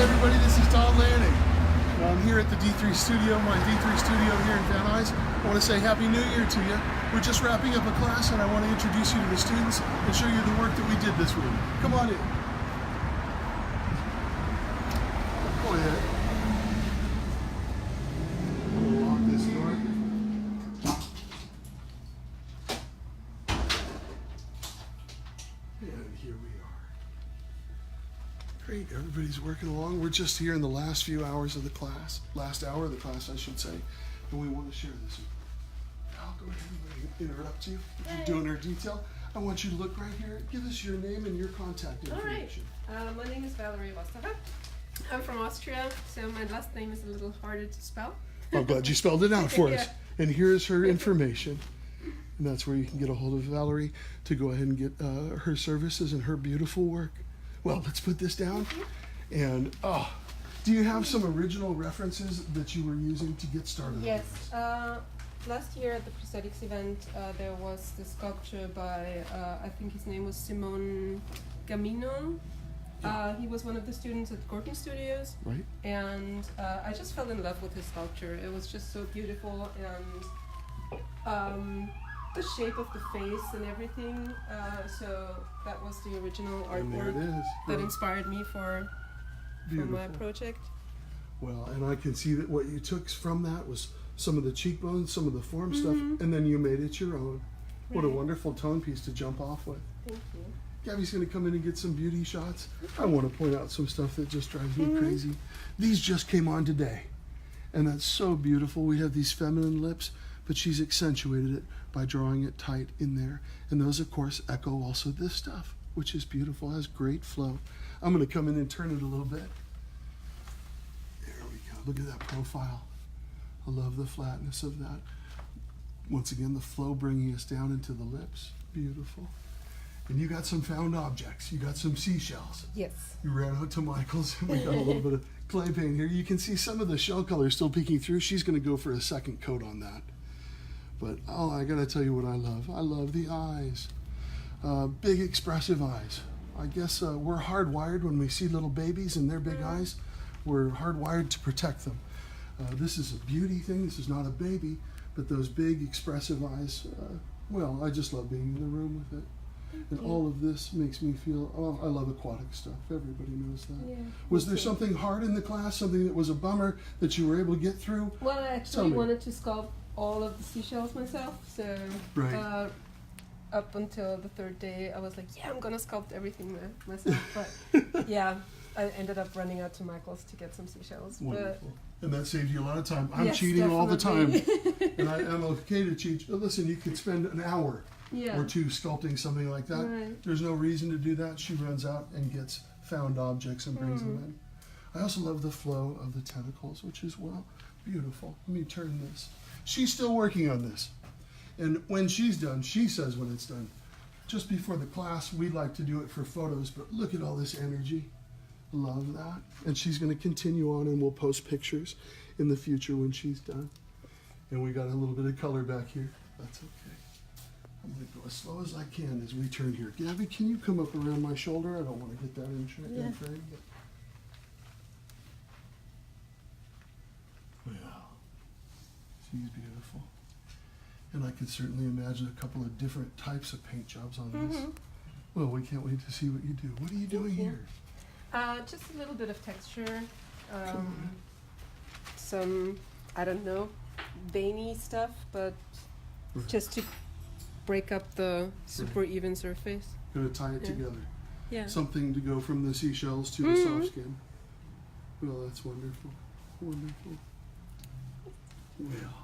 everybody, this is Lanning. I'm here at the D3 studio, my D3 studio here in Van Nuys. I want to say Happy New Year to you. We're just wrapping up a class and I want to introduce you to the students and show you the work that we did this week. Come on in. Go ahead. Lock this door. And here we are. Great, everybody's working along. We're just here in the last few hours of the class, last hour of the class, I should say, and we want to share this with you. I'll go ahead and interrupt you. If you're doing our detail, I want you to look right here. Give us your name and your contact information. All right. My name is Valerie Wastacher. I'm from Austria, so my last name is a little harder to spell. I'm glad you spelled it out for us. Yeah. And here's her information. And that's where you can get a hold of Valerie to go ahead and get her services and her beautiful work. Well, let's put this down. And do you have some original references that you were using to get started? Yes. Last year at the prosthetics event, there was the sculpture by, I think his name was Simon Gamino. He was one of the students at Gorton Studios. Right. And I just fell in love with his sculpture. It was just so beautiful, and the shape of the face and everything. So that was the original artwork that inspired me for my project. Well, and I can see that what you took from that was some of the cheekbones, some of the form stuff, and then you made it your own. Right. What a wonderful tone piece to jump off with. Thank you. Gabby's going to come in and get some beauty shots. I want to point out some stuff that just drives me crazy. These just came on today, and that's so beautiful. We have these feminine lips, but she's accentuated it by drawing it tight in there. And those, of course, echo also this stuff, which is beautiful, has great flow. I'm going to come in and turn it a little bit. There we go. Look at that profile. I love the flatness of that. Once again, the flow bringing us down into the lips. Beautiful. And you got some found objects. You got some seashells. Yes. You ran out to Michael's and we got a little bit of clay paint here. You can see some of the shell color still peeking through. She's going to go for a second coat on that. But I got to tell you what I love. I love the eyes. Big expressive eyes. I guess we're hardwired when we see little babies and their big eyes. We're hardwired to protect them. This is a beauty thing. This is not a baby, but those big expressive eyes, well, I just love being in the room with it. And all of this makes me feel, I love aquatic stuff. Everybody knows that. Yeah, was there something hard in the class, something that was a bummer that you were able to get through? Well, I actually wanted to sculpt all of the seashells myself, so up until the third day, I was like, yeah, I'm gonna sculpt everything myself. But yeah, I ended up running out to Michael's to get some seashells. Wonderful. And that saved you a lot of time. I'm yes, cheating definitely. all the time. And I'm okay to cheat. Listen, you could spend an hour or two sculpting something like that. Right. There's no reason to do that. She runs out and gets found objects and brings them in. I also love the flow of the tentacles, which is, well, beautiful. Let me turn this. She's still working on this. And when she's done, she says when it's done. Just before the class, we like to do it for photos, but look at all this energy. Love that. And she's going to continue on, and we'll post pictures in the future when she's done. And we got a little bit of color back here. That's okay. I'm going to go as slow as I can as we turn here. Gabby, can you come up around my shoulder? I don't want to get that in frame. Well, she's beautiful. And I could certainly imagine a couple of different types of paint jobs on this. Well, we can't wait to see what you do. What are you doing here? Just a little bit of texture. Some, I don't know, veiny stuff, but just to break up the super even surface. Gonna tie it together. Yeah. Something to go from the seashells to the soft skin. Well, that's wonderful. Wonderful. Well,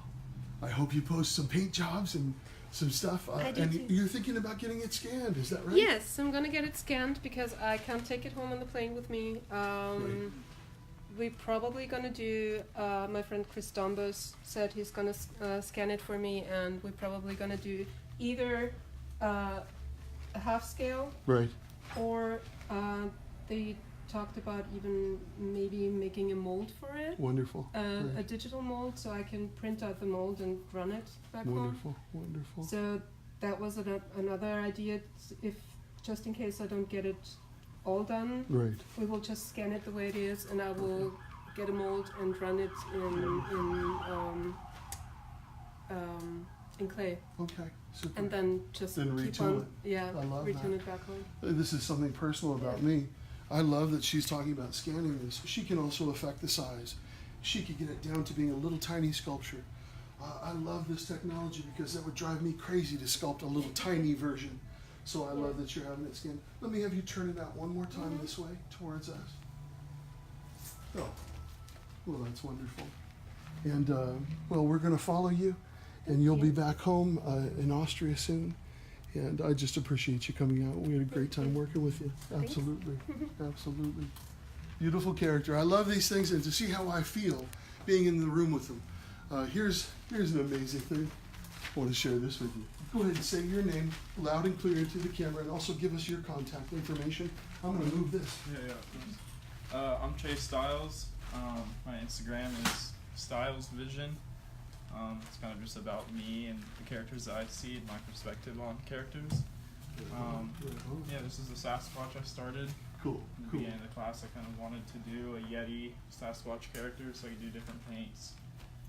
I hope you post some paint jobs and some stuff. And you're thinking about getting it scanned, is that right? Yes, I'm gonna get it scanned because I can't take it home on the plane with me. We're probably gonna do, my friend Chris Dombos said he's gonna scan it for me, and we're probably gonna do either a half scale, or they talked about even maybe making a mold for it. Wonderful. A digital mold, so I can print out the mold and run it back home. Wonderful. So that was another idea, if just in case I don't get it all done, Right. we will just scan it the way it is, and I will get a mold and run it in clay. Okay, super. And then just Then keep retool on, it. yeah, I love return that. it back home. This is something personal about me. I love that she's talking about scanning this. She can also affect the size. She could get it down to being a little tiny sculpture. I love this technology because that would drive me crazy to sculpt a little tiny version. So I love that you're having it scanned. Let me have you turn it out one more time this way towards us. Oh, well, that's wonderful. And well, we're going to follow you, and you'll be back home in Austria soon. And I just appreciate you coming out. We had a great time working with you. Absolutely, absolutely. Beautiful character. I love these things, and to see how I feel being in the room with them. Here's an amazing thing. I want to share this with you. Go ahead and say your name loud and clear into the camera, and also give us your contact information. I'm going to move this. Yeah. I'm Chase Styles. My Instagram is Styles Vision. It's kind of just about me and the characters that I see and my perspective on characters. Yeah, this is the Sasquatch I started. Cool. In the beginning of the class, I kind of wanted to do a Yeti Sasquatch character, so I could do different paints.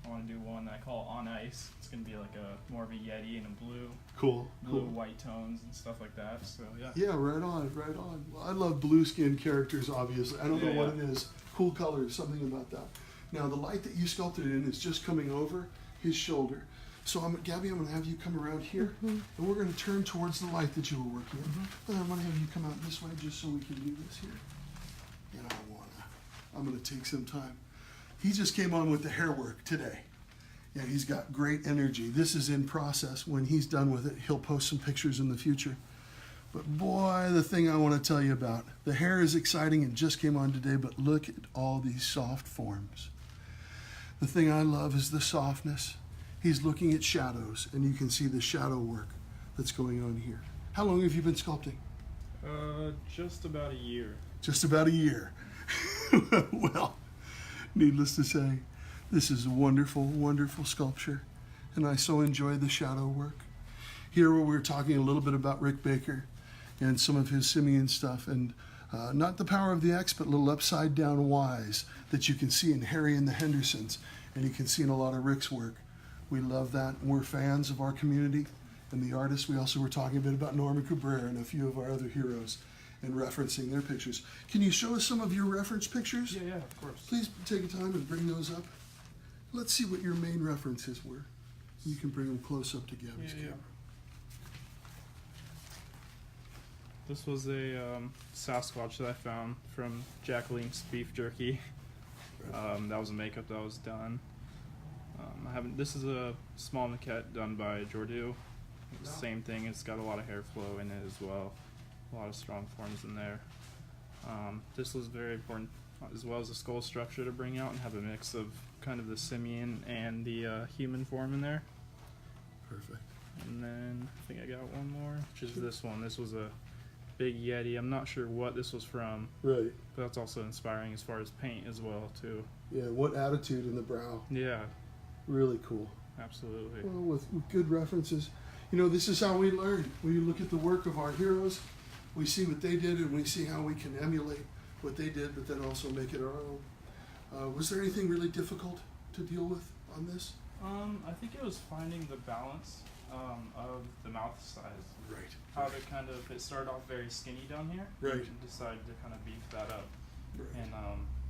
I want to do one that I call On Ice. It's going to be like a more of a Yeti and a blue. Cool. White tones and stuff like that. So yeah. Yeah, right on, right on. Well, I love blue skin characters, obviously. I don't know what it is. Cool colors, something about that. Now, the light that you sculpted in is just coming over his shoulder. So, Gabby, I'm going to have you come around here, and we're going to turn towards the light that you were working on. And I'm going to have you come out this way just so we can do this here. And I'm going to take some time. He just came on with the hair work today. Yeah, he's got great energy. This is in process. When he's done with it, he'll post some pictures in the future. But boy, the thing I want to tell you about, the hair is exciting and just came on today, but look at all these soft forms. The thing I love is the softness. He's looking at shadows, and you can see the shadow work that's going on here. How long have you been sculpting? Just about a year. Just about a year. Well, needless to say, this is a wonderful, wonderful sculpture, and I so enjoy the shadow work. Here we were talking a little bit about Rick Baker and some of his simian stuff, and not the power of the X, but little upside down Ys that you can see in Harry and the Hendersons, and you can see in a lot of Rick's work. We love that, and we're fans of our community and the artists. We also were talking a bit about Norman Cabrera and a few of our other heroes and referencing their pictures. Can you show us some of your reference pictures? Yeah, of course. Please take a time and bring those up. Let's see what your main references were. You can bring them close up to Gabby's camera. This was a Sasquatch that I found from Jacqueline's Beef Jerky. That was a makeup that was done. This is a small maquette done by Jordu. Same thing. It's got a lot of hair flow in it as well. A lot of strong forms in there. This was very important as well as the skull structure to bring out and have a mix of kind of the simian and the human form in there. Perfect. And then I think I got one more, which is this one. This was a big Yeti. I'm not sure what this was from. Right. But that's also inspiring as far as paint as well too. Yeah, what attitude in the brow. Yeah. Really cool. Absolutely. Well, with good references. You know, this is how we learn. We look at the work of our heroes, we see what they did, and we see how we can emulate what they did, but then also make it our own. Was there anything really difficult to deal with on this? I think it was finding the balance of the mouth size. Right. How to it started off very skinny down here. Right. And decided to kind of beef that up. Right. And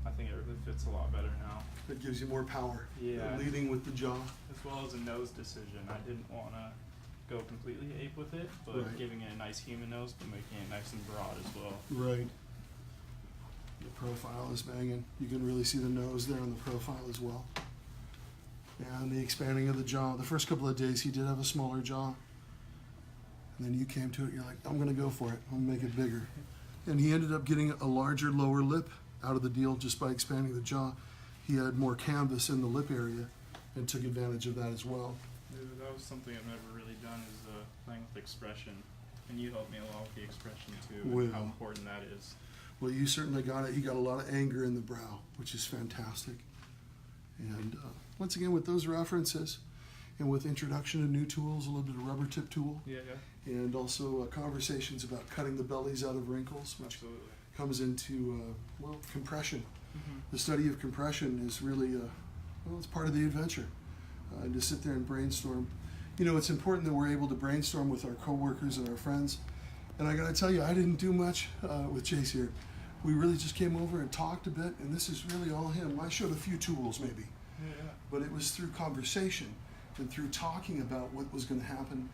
I think it really fits a lot better now. It gives you more power. Yeah. Leading with the jaw. As well as a nose decision. I didn't want to go completely ape with it, but Right. giving it a nice human nose, but making it nice and broad as well. Right. The profile is banging. You can really see the nose there on the profile as well. And the expanding of the jaw. The first couple of days he did have a smaller jaw. And then you came to it, you're like, I'm going to go for it. I'm going to make it bigger. And he ended up getting a larger lower lip out of the deal just by expanding the jaw. He had more canvas in the lip area and took advantage of that as well. Yeah, that was something I've never really done is playing with expression. And you helped me a lot with the expression too, and how important that is. Well, you certainly got it. You got a lot of anger in the brow, which is fantastic. And once again, with those references, and with introduction to new tools, a little bit of rubber tip tool, Yeah. and also conversations about cutting the bellies out of wrinkles, which Absolutely. comes into, compression. The study of compression is really, it's part of the adventure. And to sit there and brainstorm. You know, it's important that we're able to brainstorm with our coworkers and our friends. And I gotta tell you, I didn't do much with Chase here. We really just came over and talked a bit, and this is really all him. I showed a few tools maybe, but it was through conversation and through talking about what was gonna happen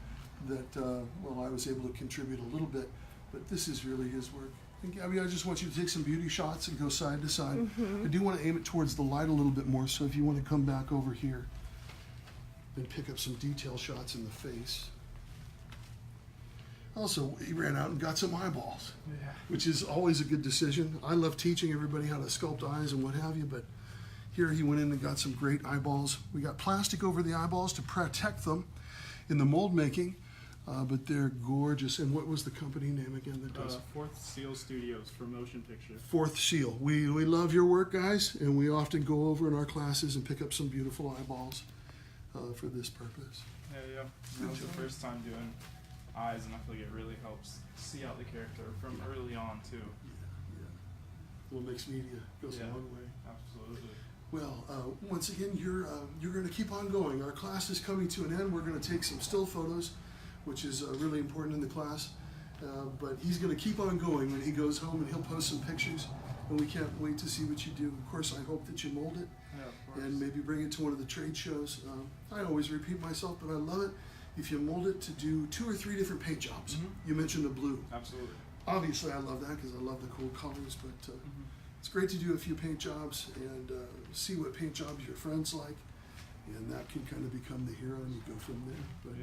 that, I was able to contribute a little bit, but this is really his work. And Gabby, I just want you to take some beauty shots and go side to side. I do want to aim it towards the light a little bit more, so if you want to come back over here and pick up some detail shots in the face. Also, he ran out and got some eyeballs, which is always a good decision. I love teaching everybody how to sculpt eyes and what have you, but here he went in and got some great eyeballs. We got plastic over the eyeballs to protect them in the mold making. But they're gorgeous. And what was the company name again that does it? Fourth Seal Studios for motion picture. Fourth Seal. We love your work, guys, and we often go over in our classes and pick up some beautiful eyeballs for this purpose. Yeah. That was the first time doing eyes, and I feel like it really helps see out the character from early on, too. Yeah. Well, mixed media goes a long way. Absolutely. Well, once again, you're going to keep on going. Our class is coming to an end. We're going to take some still photos, which is really important in the class. But he's going to keep on going when he goes home, and he'll post some pictures, and we can't wait to see what you do. Of course, I hope that you mold it and maybe bring it to one of the trade shows. I always repeat myself, but I love it if you mold it to do 2 or 3 different paint jobs. You mentioned the blue. Absolutely. Obviously, I love that because I love the cool colors, but it's great to do a few paint jobs and see what paint jobs your friends like, and that can kind of become the hero, and you go from there. But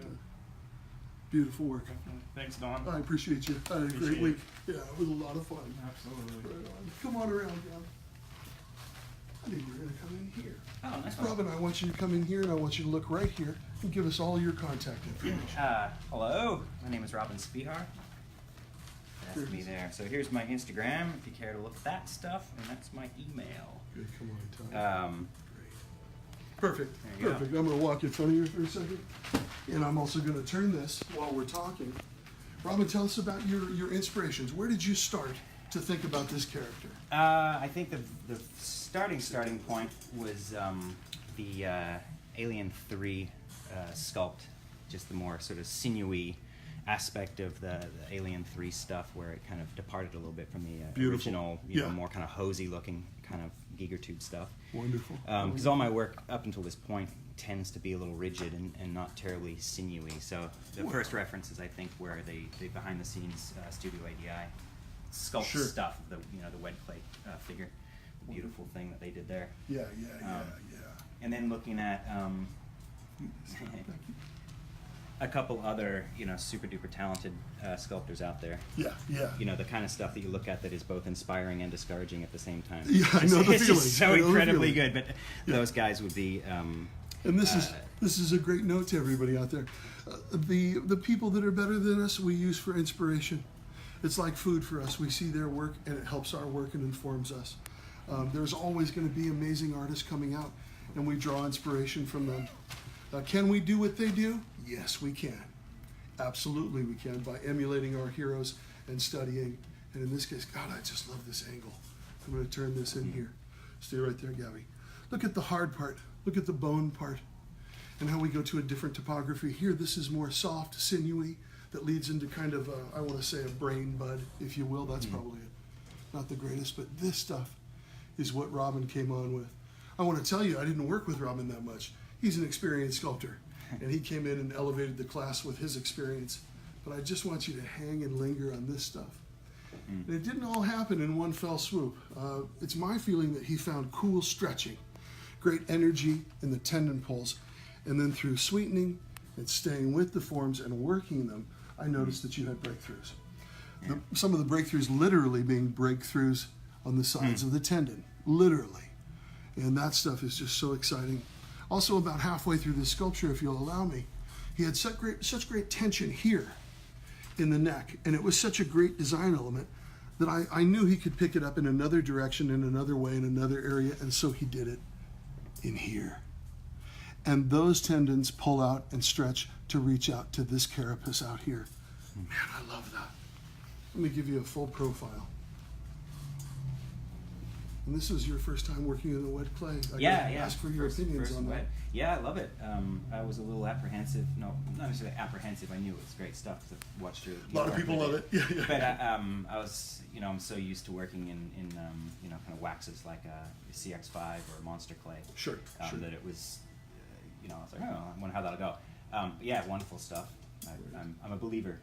beautiful work. Definitely. Thanks, Don. I appreciate you. I had a great week. Yeah, it was a lot of fun. Absolutely. Right on. Come on around, Gab. I knew you were going to come in here. Oh, nice one. Robin, I want you to come in here, and I want you to look right here and give us all your contact information. Hello, my name is Robin Spihar. That's me there. So here's my Instagram, if you care to look at that stuff, and that's my email. Good, come on, Tom. Great. Perfect. There you Perfect. I'm going to walk in front of you for a second, and I'm also going to turn this while we're talking. Robin, tell us about your inspirations. Where did you start to think about this character? I think the starting point was the Alien 3 sculpt, just the more sort of sinewy aspect of the Alien 3 stuff, where it kind of departed a little bit from the original, more kind of hosey looking kind of Giger tube stuff. Wonderful. Because all my work up until this point tends to be a little rigid and not terribly sinewy. So the first references, I think, were the behind the scenes Studio ADI sculpt stuff, the wet clay figure, the beautiful thing that they did there. Yeah. And then looking at a couple other, super duper talented sculptors out there. Yeah. The kind of stuff that you look at that is both inspiring and discouraging at the same time. Yeah, I know the it's feeling. Just so incredibly good, but those guys would be. And this is a great note to everybody out there. The people that are better than us, we use for inspiration. It's like food for us. We see their work, and it helps our work and informs us. There's always going to be amazing artists coming out, and we draw inspiration from them. Can we do what they do? Yes, we can. Absolutely, we can, by emulating our heroes and studying. And in this case, God, I just love this angle. I'm going to turn this in here. Stay right there, Gabby. Look at the hard part. Look at the bone part. And how we go to a different topography. Here, this is more soft, sinewy, that leads into kind of, I want to say, a brain bud, if you will. That's probably not the greatest, but this stuff is what Robin came on with. I want to tell you, I didn't work with Robin that much. He's an experienced sculptor, and he came in and elevated the class with his experience. But I just want you to hang and linger on this stuff. And it didn't all happen in one fell swoop. It's my feeling that he found cool stretching, great energy in the tendon pulls, and then through sweetening and staying with the forms and working them, I noticed that you had breakthroughs. Some of the breakthroughs literally being breakthroughs on the sides of the tendon, literally. And that stuff is just so exciting. Also, about halfway through this sculpture, if you'll allow me, he had such great tension here in the neck, and it was such a great design element that I knew he could pick it up in another direction, in another way, in another area, and so he did it in here. And those tendons pull out and stretch to reach out to this carapace out here. Man, I love that. Let me give you a full profile. And this was your first time working in the wet clay. I Yeah. ask for your opinions on that. Wet. Yeah, I love it. I was a little apprehensive. No, not necessarily apprehensive. I knew it was great stuff because I've watched your. A lot of people love it. Yeah, yeah. But I was, I'm so used to working in kind of waxes like a CX5 or Monster Clay. Sure. That it was, I was like, I wonder how that'll go. Yeah, wonderful stuff. I'm a believer.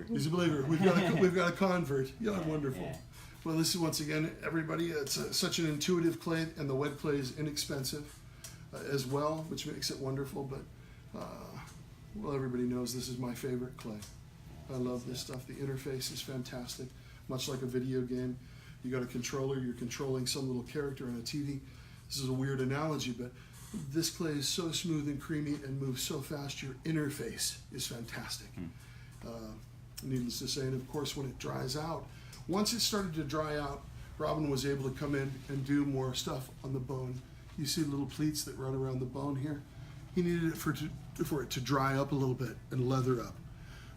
He's a believer. We've got a convert. Yeah, wonderful. Yeah. Well, this is once again, everybody. It's such an intuitive clay, and the wet clay is inexpensive as well, which makes it wonderful. But well, everybody knows this is my favorite clay. I love this stuff. The interface is fantastic, much like a video game. You got a controller. You're controlling some little character on a TV. This is a weird analogy, but this clay is so smooth and creamy and moves so fast. Your interface is fantastic. Needless to say, and of course, when it dries out. Once it started to dry out, Robin was able to come in and do more stuff on the bone. You see little pleats that run around the bone here? He needed it for it to dry up a little bit and leather up,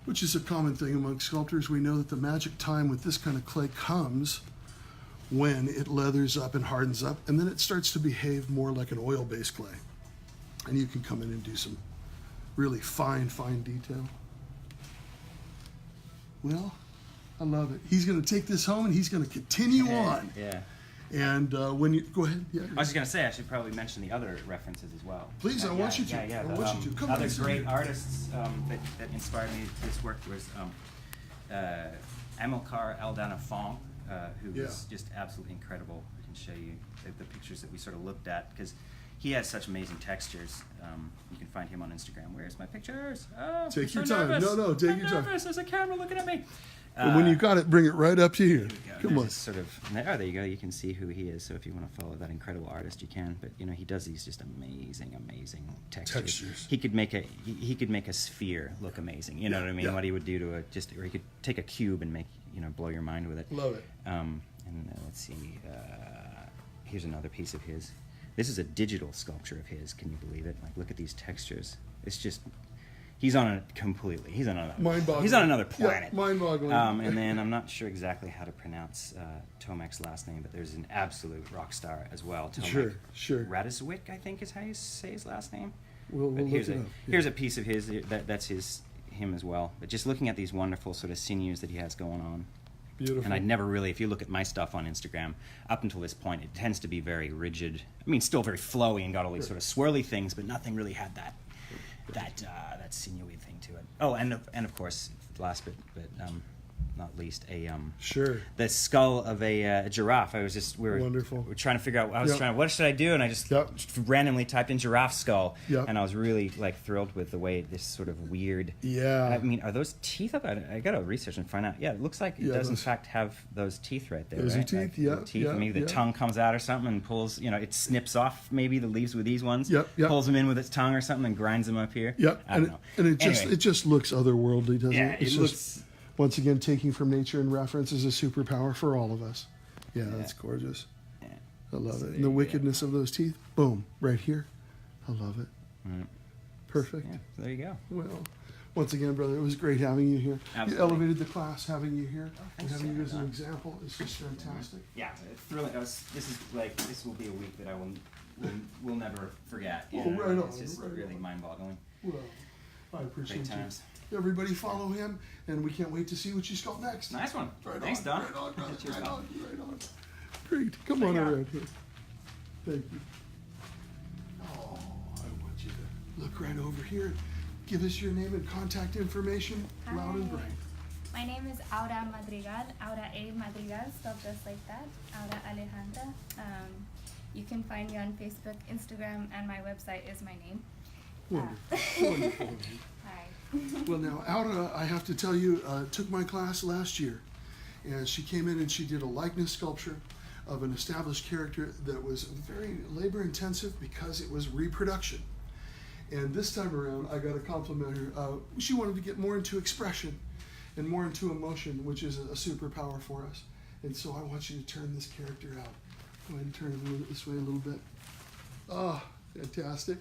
which is a common thing among sculptors. We know that the magic time with this kind of clay comes when it leathers up and hardens up, and then it starts to behave more like an oil-based clay. And you can come in and do some really fine detail. Well, I love it. He's going to take this home and he's going to continue on. Yeah. And when you go ahead, yeah. I was just gonna say I should probably mention the other references as well. Please, I want you to. Yeah. I want you to. Come on. Other great artists that inspired me this work was Amilcar Aldana Fong, who was just absolutely incredible. I can show you the pictures that we sort of looked at because he has such amazing textures. You can find him on Instagram. Where's my pictures? Oh, take your so time. nervous. No, take I'm your time. nervous. There's a camera looking at me. And when you got it, bring it right up to here. Come on. Sort of. Oh, there you go. You can see who he is. So if you want to follow that incredible artist, you can. But he does these just amazing textures. He could make a sphere look amazing. You know what I mean? Yeah. What he would do to or he could take a cube and make blow your mind with it. Love it. And let's see. Here's another piece of his. This is a digital sculpture of his. Can you believe it? Like, look at these textures. It's just. He's on a completely. He's on another. He's on another planet. Yeah, mind-boggling. And then I'm not sure exactly how to pronounce Tomek's last name, but there's an absolute rock star as well. Tomek Sure. Radiswick, I think is how you say his last name. We'll here's look it up. Here's a piece of his. That's him as well. But just looking at these wonderful sort of sinews that he has going on. Beautiful. And I'd never really, if you look at my stuff on Instagram, up until this point, it tends to be very rigid. I mean, still very flowy and got all these sort of swirly things, but nothing really had that sinewy thing to it. Oh, and of course, last but not least, the skull of a giraffe. We were trying to figure out. What should I do? And I just randomly typed in giraffe skull, and I was really thrilled with the way this sort of weird. Yeah. I mean, are those teeth up? I got to research and find out. Yeah, it looks like it does in fact have those teeth right there. Those right? are teeth. Teeth. Maybe the tongue comes out or something and pulls. It snips off maybe the leaves with these ones. Pulls them in with its tongue or something and grinds them up here. I don't know. And it just looks otherworldly, doesn't it? It looks. Once again, taking from nature and reference is a superpower for all of us. Yeah, that's gorgeous. Yeah. I love it. And the wickedness of those teeth, boom, right here. I love it. Right. Perfect. Yeah, so there you go. Well, once again, brother, it was great having you here. Absolutely. You elevated the class, having you here, and having you as an example is just fantastic. Yeah, it's thrilling. This will be a week that I will never forget. Right on. It's just really mind-boggling. Well, I appreciate Great times. Everybody follow him, and we can't wait to see what you sculpt next. Nice one. Right Thanks, Don. Right on, brother. Cheers, Right Don. on. Great. Come on around here. Thank you. Oh, I want you to look right over here. Give us your name and contact information, loud and bright. My name is Aura Madrigal, Aura A. Madrigal, spelled just like that, Aura Alejandra. You can find me on Facebook, Instagram, and my website is my name. Wonderful. Hi. Well, now, Aura, I have to tell you, took my class last year, and she came in and she did a likeness sculpture of an established character that was very labor-intensive because it was reproduction. And this time around, I got to compliment her. She wanted to get more into expression and more into emotion, which is a superpower for us. And so I want you to turn this character out. Go ahead and turn it a little bit this way a little bit. Ah, fantastic.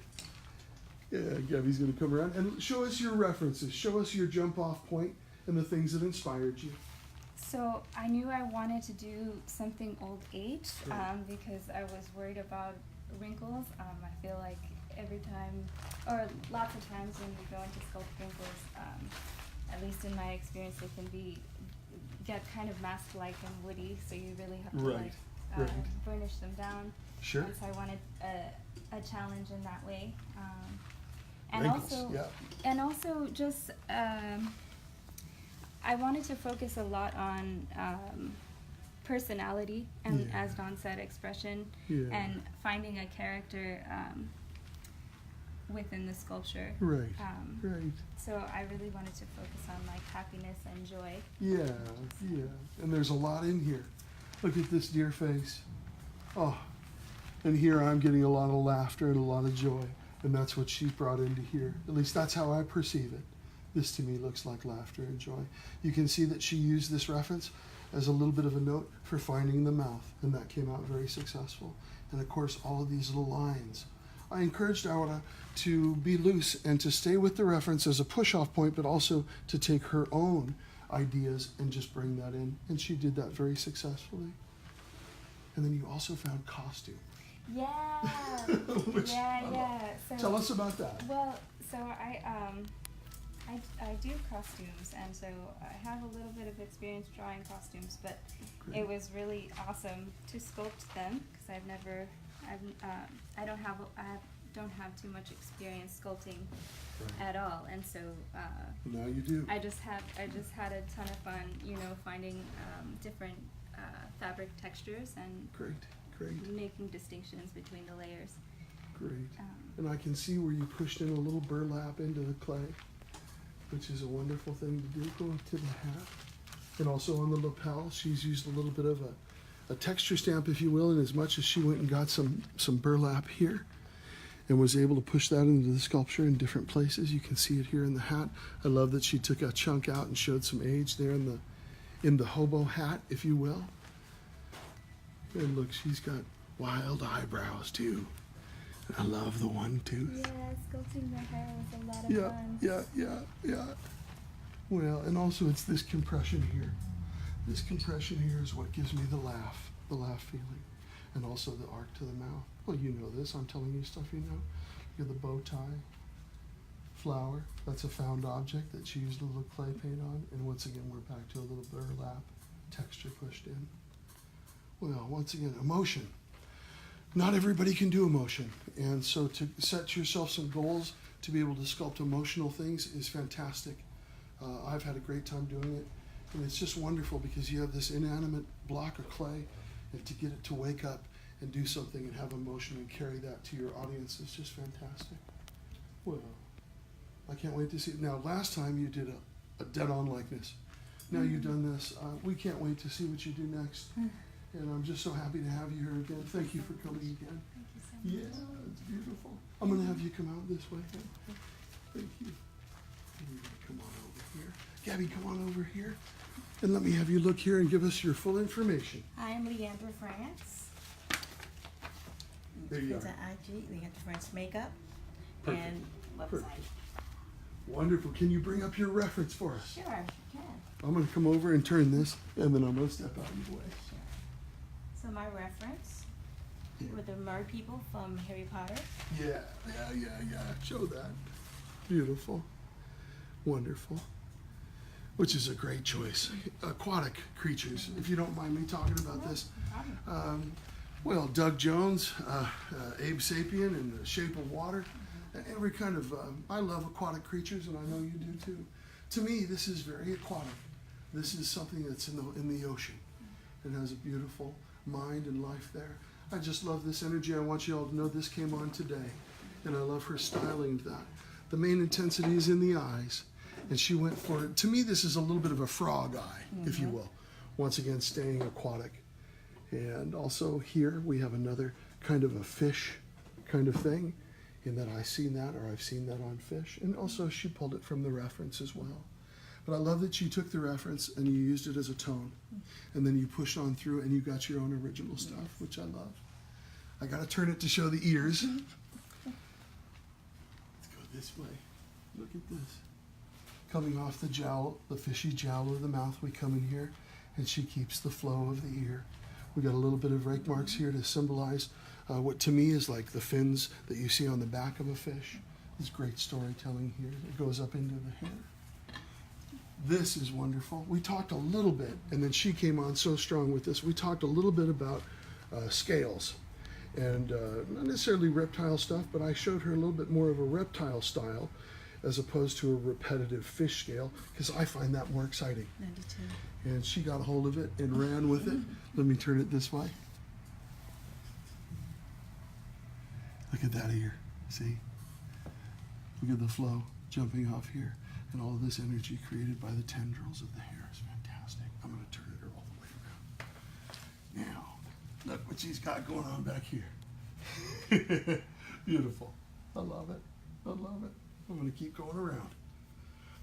Yeah, Gabby's going to come around and show us your references. Show us your jump-off point and the things that inspired you. So I knew I wanted to do something old age Right. because I was worried about wrinkles. I feel like every time, or lots of times when we go into sculpt wrinkles, at least in my experience, they can get kind of mask-like and woody. So you really have to Right, right. burnish them down. Sure. And so I wanted a challenge in that way. And Wrinkles, also, yeah. and also just I wanted to focus a lot on personality and, Yeah. as Don said, expression, Yeah. and finding a character within the sculpture. Right. Right. So I really wanted to focus on like happiness and joy. Yeah, yeah. And there's a lot in here. Look at this dear face. Oh, and here I'm getting a lot of laughter and a lot of joy. And that's what she brought into here. At least that's how I perceive it. This to me looks like laughter and joy. You can see that she used this reference as a little bit of a note for finding the mouth, and that came out very successful. And of course, all of these little lines. I encouraged Aura to be loose and to stay with the reference as a push-off point, but also to take her own ideas and just bring that in. And she did that very successfully. And then you also found costume. Yeah. Which I love. Yeah. So Tell us about that. Well, so I do costumes, and so I have a little bit of experience drawing costumes, but Great. it was really awesome to sculpt them because I don't have too much experience sculpting Right. at all, and so Now you do. I just had a ton of fun, finding different fabric textures and Great, great, making distinctions between the layers. great. And I can see where you pushed in a little burlap into the clay, which is a wonderful thing to do. Go up to the hat. And also on the lapel, she's used a little bit of a texture stamp, if you will, in as much as she went and got some burlap here and was able to push that into the sculpture in different places. You can see it here in the hat. I love that she took a chunk out and showed some age there in the hobo hat, if you will. And look, she's got wild eyebrows too. I love the one tooth. Yeah, sculpting the hair was a lot of fun. Yeah. Well, and also it's this compression here. This compression here is what gives me the laugh feeling. And also the arc to the mouth. Well, you know this, I'm telling you stuff you know. Look at the bow tie, flower. That's a found object that she used a little clay paint on. And once again, we're back to a little burlap texture pushed in. Well, once again, emotion. Not everybody can do emotion. And so to set yourself some goals to be able to sculpt emotional things is fantastic. I've had a great time doing it. And it's just wonderful because you have this inanimate block of clay, and to get it to wake up and do something and have emotion and carry that to your audience is just fantastic. Well, I can't wait to see it. Now, last time you did a dead-on likeness. Now you've done this. We can't wait to see what you do next. And I'm just so happy to have you here again. Thank you for coming again. Thank you so much. Yeah, it's beautiful. I'm going to have you come out this way. Thank you. And you're going to come on over here. Gabby, come on over here. And let me have you look here and give us your full information. I'm Leandra France. There you It's are. an IG, Leandra France Makeup. Perfect. And website. Perfect. Wonderful. Can you bring up your reference for us? Sure, you can. I'm going to come over and turn this, and then I'm going to step out of your way. Sure. So my reference Yeah. were the Mer people from Harry Potter. Yeah. Show that. Beautiful. Wonderful. Which is a great choice. Aquatic creatures, if you don't mind me talking about this. Well, Doug Jones, Abe Sapien, and The Shape of Water. Every kind of, I love aquatic creatures, and I know you do too. To me, this is very aquatic. This is something that's in the ocean. It has a beautiful mind and life there. I just love this energy. I want you all to know this came on today, and I love her styling of that. The main intensity is in the eyes, and she went for it. To me, this is a little bit of a frog eye, if you will. Once again, staying aquatic. And also here we have another kind of a fish kind of thing, in that I've seen that on fish. And also she pulled it from the reference as well. But I love that you took the reference and you used it as a tone. And then you pushed on through and you got your own original stuff, which I love. I gotta turn it to show the ears. Let's go this way. Look at this. Coming off the jowl, the fishy jowl of the mouth, we come in here and she keeps the flow of the ear. We got a little bit of rake marks here to symbolize what to me is like the fins that you see on the back of a fish. There's great storytelling here. It goes up into the hair. This is wonderful. We talked a little bit, and then she came on so strong with this. We talked a little bit about scales, and not necessarily reptile stuff, but I showed her a little bit more of a reptile style as opposed to a repetitive fish scale, because I find that more exciting. 92. And she got a hold of it and ran with it. Let me turn it this way. Look at that ear, see? Look at the flow jumping off here, and all of this energy created by the tendrils of the hair is fantastic. I'm going to turn it all the way around. Now, look what she's got going on back here. Beautiful. I love it. I love it. I'm going to keep going around.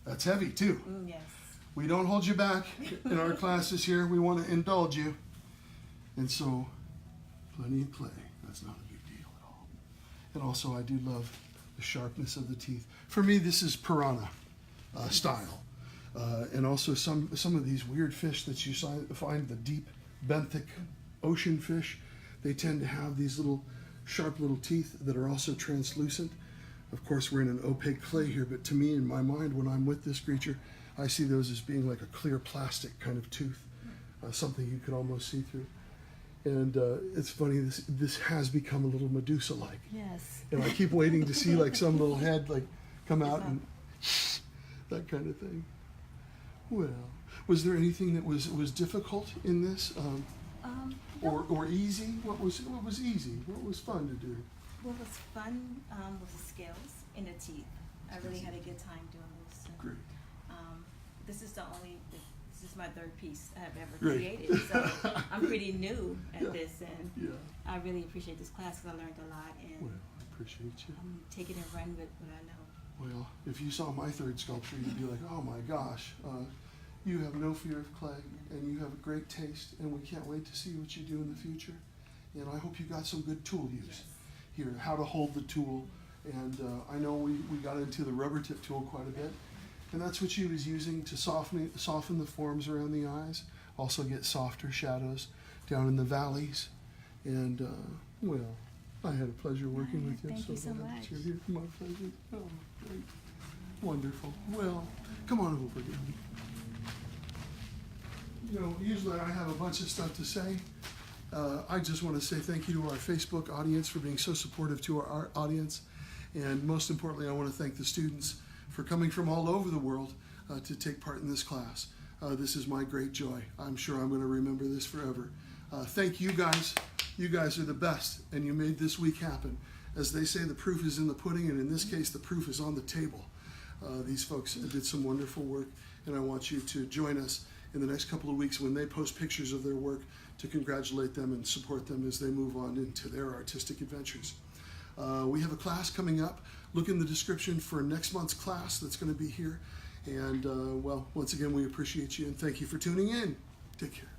That's heavy too. Yes. We don't hold you back in our classes here. We want to indulge you. And so, plenty of clay. That's not a big deal at all. And also, I do love the sharpness of the teeth. For me, this is piranha style. And also some of these weird fish that you find, the deep benthic ocean fish, they tend to have these little sharp little teeth that are also translucent. Of course, we're in an opaque clay here, but to me, in my mind, when I'm with this creature, I see those as being like a clear plastic kind of tooth, something you could almost see through. And it's funny, this has become a little Medusa-like. Yes. And I keep waiting to see like some little head like come out and that kind of thing. Well, was there anything that was difficult in this, No. or easy? What was easy? What was fun to do? What was fun was the scales in the teeth. I really had a good time doing this. And, Great. this is my third piece I have ever Great. created, so I'm pretty new at Yeah. this, and Yeah. I really appreciate this class because I learned a lot, and Well, I appreciate you. I'm take it and run with what I know. Well, if you saw my third sculpture, you'd be like, oh my gosh, you have no fear of clay, and you have a great taste, and we can't wait to see what you do in the future. And I hope you got some good tool use Yes. here, how to hold the tool. And I know we got into the rubber tip tool quite a bit, and that's what she was using to soften the forms around the eyes, also get softer shadows down in the valleys. And, well, I had a pleasure working with you. Thank you so glad that much. you're here. My pleasure. Oh, great. Wonderful. Well, come on over here. You know, usually I have a bunch of stuff to say. I just want to say thank you to our Facebook audience for being so supportive to our audience. And most importantly, I want to thank the students for coming from all over the world to take part in this class. This is my great joy. I'm sure I'm going to remember this forever. Thank you guys. You guys are the best, and you made this week happen. As they say, the proof is in the pudding, and in this case, the proof is on the table. These folks did some wonderful work, and I want you to join us in the next couple of weeks when they post pictures of their work to congratulate them and support them as they move on into their artistic adventures. We have a class coming up. Look in the description for next month's class that's going to be here. And, well, once again, we appreciate you, and thank you for tuning in. Take care.